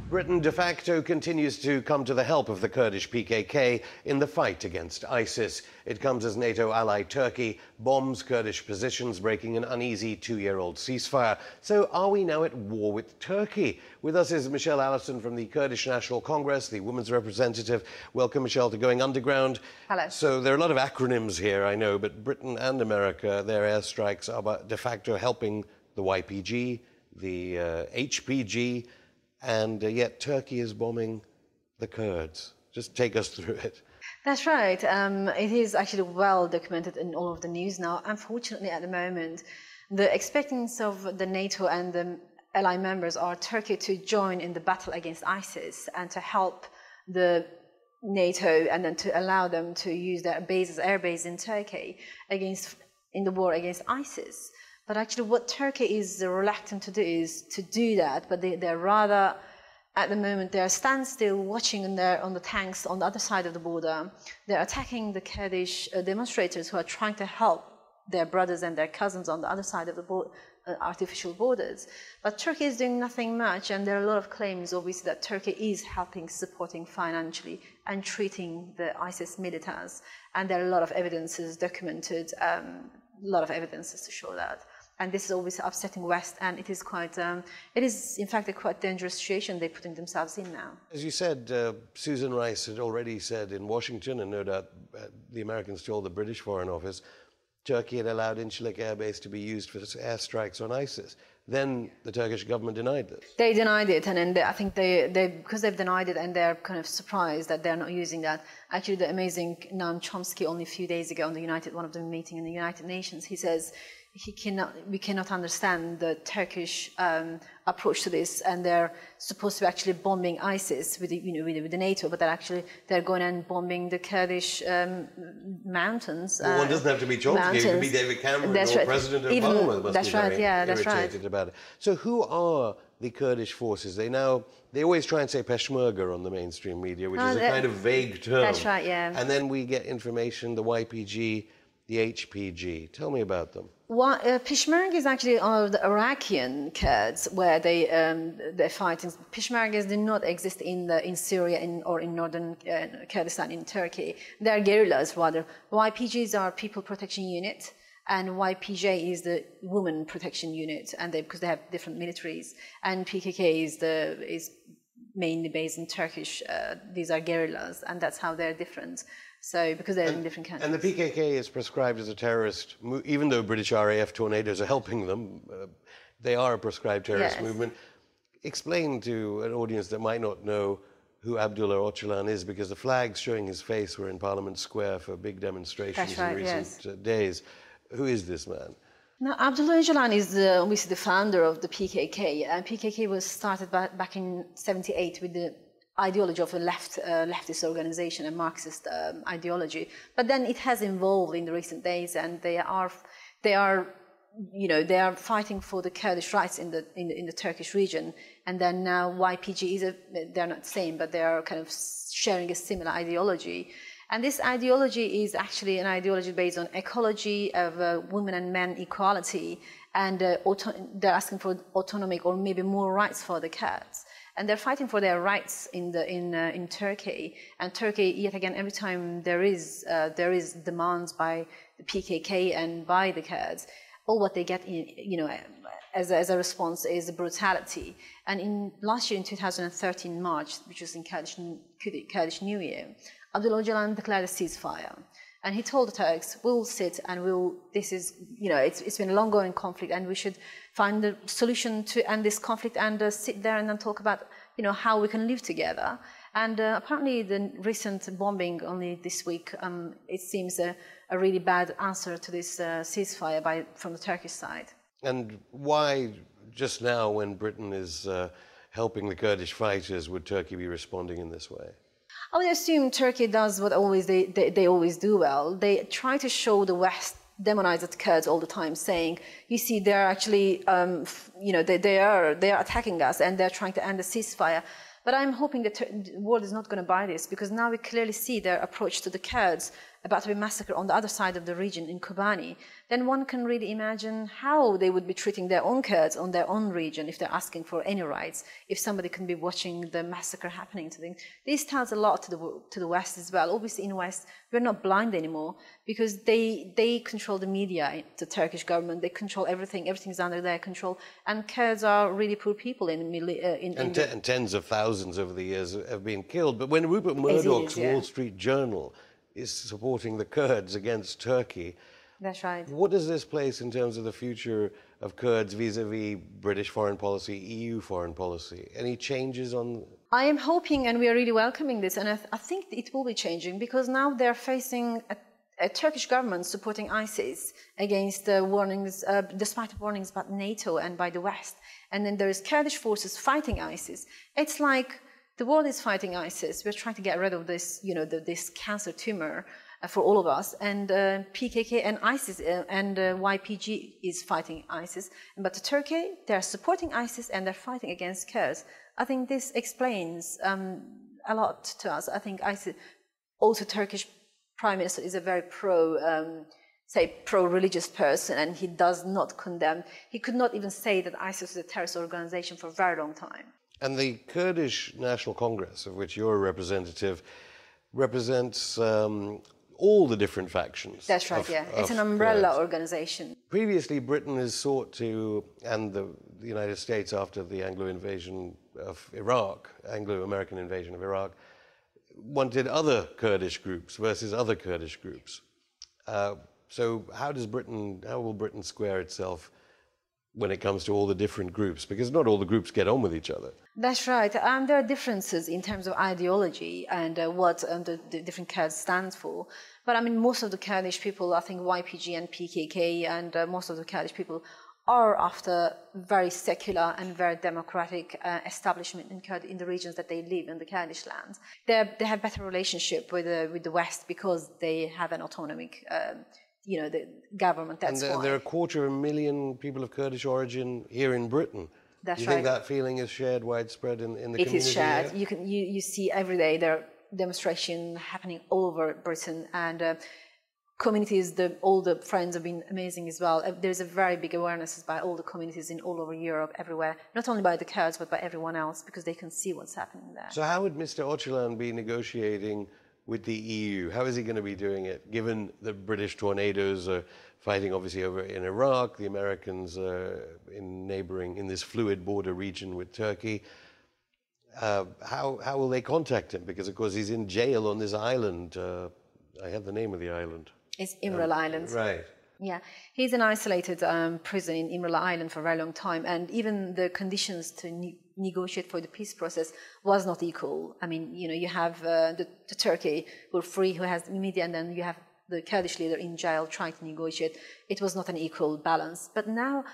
Britain de facto continues to come to the help of the Kurdish PKK in the fight against ISIS. It comes as NATO ally Turkey bombs Kurdish positions, breaking an uneasy two-year-old ceasefire. So are we now at war with Turkey? With us is Michelle Allison from the Kurdish National Congress, the women's representative. Welcome, Michelle, to Going Underground. Hello. So there are a lot of acronyms here, I know, but Britain and America, their airstrikes are de facto helping the YPG, the HPG, and yet Turkey is bombing the Kurds. Just take us through it. That's right. It is actually well documented in all of the news now. Unfortunately, at the moment, the expectations of the NATO and the ally members are Turkey to join in the battle against ISIS and to help the NATO and then to allow them to use their bases, air base in Turkey in the war against ISIS. But actually what Turkey is reluctant to do is to do that, but they're rather, at the moment, they're standstill watching on the tanks on the other side of the border. They're attacking the Kurdish demonstrators who are trying to help their brothers and their cousins on the other side of the artificial borders. But Turkey is doing nothing much, and there are a lot of claims, obviously, that Turkey is helping, supporting financially and treating the ISIS militants. And there are a lot of evidences documented, a lot of evidences to show that. And this is always upsetting West, and it is quite, it is in fact a quite dangerous situation they're putting themselves in now. As you said, Susan Rice had already said in Washington, and no doubt the Americans told the British Foreign Office, Turkey had allowed Incirlik Air Base to be used for airstrikes on ISIS. Then the Turkish government denied this. They denied it, and then I think because they've denied it and they're kind of surprised that they're not using that. Actually, the amazing Noam Chomsky only a few days ago on one of the meeting in the United Nations, he says, we cannot understand the Turkish approach to this, and they're supposed to be actually bombing ISIS with the NATO, but they're going and bombing the Kurdish mountains. Well, one doesn't have to be Chomsky; it could be David Cameron or President Obama must be very irritated about it. So, who are the Kurdish forces? They always try and say Peshmerga on the mainstream media, which is a kind of vague term. That's right, yeah. And then we get information: the YPG, the HPG. Tell me about them. Peshmerga is actually the Iraqi Kurds, where they're fighting. Peshmergas do not exist in Syria or in northern Kurdistan in Turkey. They're guerrillas rather. YPGs are People Protection Unit, and YPJ is the Women Protection Unit, and because they have different militaries. And PKK is mainly based in Turkish. These are guerrillas, and that's how they're different. So, because they're in different countries. And the PKK is prescribed as a terrorist, even though British RAF Tornadoes are helping them, they are a prescribed terrorist movement. Explain to an audience that might not know who Abdullah Öcalan is, because the flags showing his face were in Parliament Square for big demonstrations in recent days. Who is this man? Now, Abdullah Öcalan is obviously the founder of the PKK, and PKK was started back in '78 with the ideology of a leftist organization, a Marxist ideology. But then it has evolved in the recent days, and they are fighting for the Kurdish rights in the Turkish region. And then now YPG they're not the same, but they are kind of sharing a similar ideology. And this ideology is actually an ideology based on ecology, of women and men equality, and they're asking for autonomic or maybe more rights for the Kurds. And they're fighting for their rights in Turkey. And Turkey, yet again, every time there is demands by the PKK and by the Kurds, all what they get, as a response is brutality. And last year, in 2013 March, which was in Kurdish New Year, Abdullah Öcalan declared a ceasefire. And he told the Turks, we'll sit and it's been a long-going conflict, and we should find a solution to end this conflict and sit there and then talk about, how we can live together. And apparently the recent bombing only this week, it seems a really bad answer to this ceasefire from the Turkish side. And why just now, when Britain is helping the Kurdish fighters, would Turkey be responding in this way? I would assume Turkey does what they always do well. They try to show the West, demonize the Kurds all the time, saying, you see, they're actually, they are attacking us and they're trying to end the ceasefire. But I'm hoping that the world is not going to buy this, because now we clearly see their approach to the Kurds about to be massacred on the other side of the region in Kobani, then one can really imagine how they would be treating their own Kurds on their own region if they're asking for any rights, if somebody can be watching the massacre happening to them. This tells a lot to the West as well. Obviously in the West, we're not blind anymore because they control the media, the Turkish government, they control everything, everything's under their control, and Kurds are really poor people and tens of thousands over the years have been killed. But when Rupert Murdoch's Wall Street Journal is supporting the Kurds against Turkey, that's right. What does this place in terms of the future of Kurds vis-a-vis British foreign policy, EU foreign policy? Any changes on? I am hoping, and we are really welcoming this, and I think it will be changing because now they're facing a Turkish government supporting ISIS against warnings, despite warnings about NATO and by the West. And then there is Kurdish forces fighting ISIS. It's like the world is fighting ISIS. We're trying to get rid of this, this cancer tumor for all of us. And PKK and ISIS and YPG is fighting ISIS. But Turkey, they're supporting ISIS and they're fighting against Kurds. I think this explains a lot to us. I think ISIS, also Turkish Prime Minister is a very pro-religious person, and he does not condemn. He could not even say that ISIS is a terrorist organization for a very long time. And the Kurdish National Congress, of which you're a representative, represents all the different factions. That's right, yeah. It's an umbrella organization. Previously, Britain has sought to, and the United States after the Anglo-American invasion of Iraq, wanted other Kurdish groups versus other Kurdish groups. So how will Britain square itself when it comes to all the different groups? Because not all the groups get on with each other. That's right. There are differences in terms of ideology and what the different Kurds stands for. But I mean, most of the Kurdish people, I think YPG and PKK and most of the Kurdish people are after very secular and very democratic establishment in the regions that they live in, the Kurdish lands. They have better relationship with the West because they have an autonomic the government. That's why. And there are 250,000 people of Kurdish origin here in Britain. That's right. You think that feeling is shared widespread in the community? It is shared. Here? You see every day there are demonstrations happening all over Britain, and communities, all the friends have been amazing as well. There's a very big awareness by all the communities all over Europe, everywhere, not only by the Kurds but by everyone else, because they can see what's happening there. So how would Mr. Öcalan be negotiating with the EU? How is he going to be doing it, given the British tornadoes are fighting obviously over in Iraq, the Americans in this fluid border region with Turkey? How will they contact him? Because of course he's in jail on this island. I have the name of the island. It's Imrel Island. Right. Yeah, he's in isolated prison in Imrel Island for a very long time, and even the conditions to negotiate for the peace process was not equal. I mean, you have the Turkey who are free, who has media, and then you have the Kurdish leader in jail trying to negotiate. It was not an equal balance. But now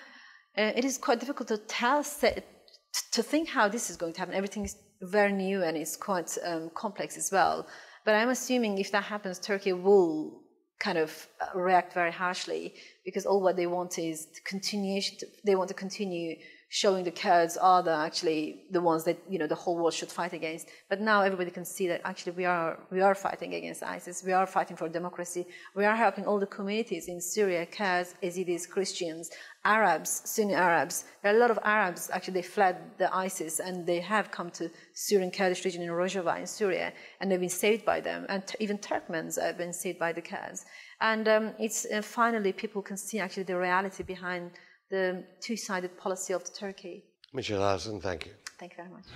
it is quite difficult to think how this is going to happen. Everything is very new and it's quite complex as well. But I'm assuming if that happens, Turkey will kind of react very harshly, because all what they want is they want to continue showing the Kurds are actually the ones that the whole world should fight against. But now everybody can see that actually we are fighting against ISIS. We are fighting for democracy. We are helping all the communities in Syria: Kurds, Yazidis, Christians, Arabs, Sunni Arabs. There are a lot of Arabs actually. They fled the ISIS and they have come to Syrian Kurdish region in Rojava in Syria, and they've been saved by them. And even Turkmens have been saved by the Kurds. And it's finally people can see actually the reality behind the two-sided policy of Turkey. Michelle Hassan, thank you. Thank you very much.